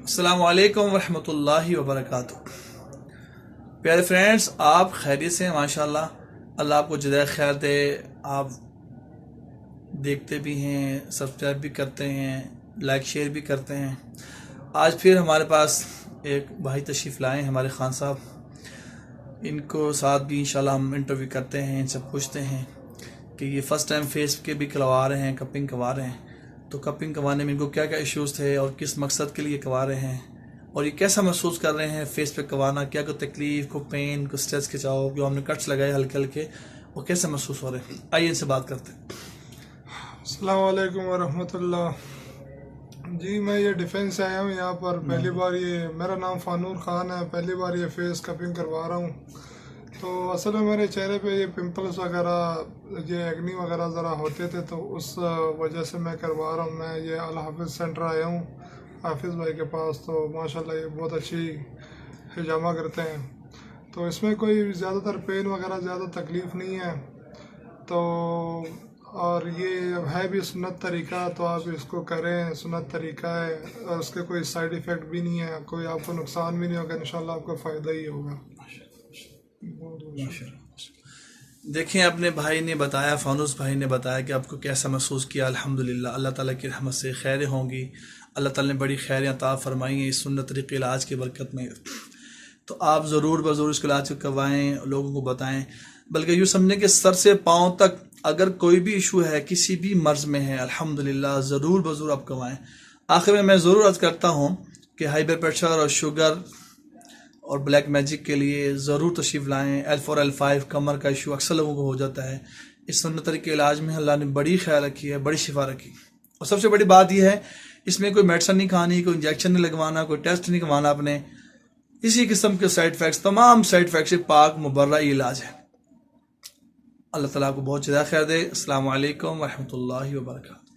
السلام علیکم ورحمۃ اللہ وبرکاتہ۔ پیارے فرینڈس، آپ خیریت سے ہیں؟ ماشاءاللہ، اللہ آپ کو جزائے خیر دے۔ آپ دیکھتے بھی ہیں، سبسکرائب بھی کرتے ہیں، لائک شیئر بھی کرتے ہیں۔ آج پھر ہمارے پاس ایک بھائی تشریف لائے ہیں، ہمارے خان صاحب۔ ان کو ساتھ بھی انشاءاللہ ہم انٹرویو کرتے ہیں، ان سے پوچھتے ہیں کہ یہ فرسٹ ٹائم فیس کے بھی کروا رہے ہیں، کپنگ کروا رہے ہیں، تو کپنگ کروانے میں ان کو کیا کیا ایشوز تھے اور کس مقصد کے لیے کروا رہے ہیں، اور یہ کیسا محسوس کر رہے ہیں فیس پہ کروانا، کیا کوئی تکلیف، کوئی پین، کوئی اسٹریس کھچاؤ، جو ہم نے کٹس لگائے ہلکے ہلکے، وہ کیسے محسوس ہو رہے ہیں۔ آئیے ان سے بات کرتے ہیں۔ السلام علیکم ورحمۃ اللہ۔ جی، میں یہ ڈیفینس سے آیا ہوں یہاں پر پہلی بار۔ میرا نام فانور خان ہے، پہلی بار یہ فیس کپنگ کروا رہا ہوں۔ تو اصل میں میرے چہرے پہ یہ پمپلز وغیرہ، یہ ایگنی وغیرہ ذرا ہوتے تھے، تو اس وجہ سے میں کروا رہا ہوں۔ میں یہ الحافظ سینٹر آیا ہوں حافظ بھائی کے پاس، تو ماشاءاللہ یہ بہت اچھی حجامہ کرتے ہیں، تو اس میں کوئی زیادہ تر پین وغیرہ زیادہ تکلیف نہیں ہے۔ تو اور یہ ہے بھی سنت طریقہ، تو آپ اس کو کریں، سنت طریقہ ہے، اور اس کے کوئی سائیڈ ایفیکٹ بھی نہیں ہے، کوئی آپ کو نقصان بھی نہیں ہوگا، انشاءاللہ آپ کو فائدہ ہی ہوگا۔ دیکھیں، اپنے بھائی نے بتایا، فانوس بھائی نے بتایا کہ آپ کو کیسا محسوس کیا۔ الحمدللہ، اللہ تعالیٰ کی رحمت سے خیریں ہوں گی، اللہ تعالیٰ نے بڑی خیریں عطا فرمائی ہیں اس سنت طریقے علاج کی برکت میں۔ تو آپ ضرور بضرور اس کو علاج کروائیں، لوگوں کو بتائیں، بلکہ یوں سمجھیں کہ سر سے پاؤں تک اگر کوئی بھی ایشو ہے، کسی بھی مرض میں ہے، الحمدللہ ضرور بضرور آپ کروائیں۔ آخر میں ضرور عرض کرتا ہوں کہ ہائی بلڈ پریشر اور شوگر اور بلیک میجک کے لیے ضرور تشریف لائیں۔ L4 L5 کمر کا ایشو اکثر لوگوں کو ہو جاتا ہے، اس سنت طریقے علاج میں اللہ نے بڑی خیال رکھی ہے، بڑی شفا رکھی، اور سب سے بڑی بات یہ ہے اس میں کوئی میڈیسن نہیں کھانی، کوئی انجیکشن نہیں لگوانا، کوئی ٹیسٹ نہیں کروانا اپنے، کسی قسم کے سائیڈ افیکٹس، تمام سائیڈ افیکٹس سے پاک مبرہ یہ علاج ہے۔ اللہ تعالیٰ کو بہت جزائے خیر دے۔ السلام علیکم ورحمۃ اللہ وبرکاتہ۔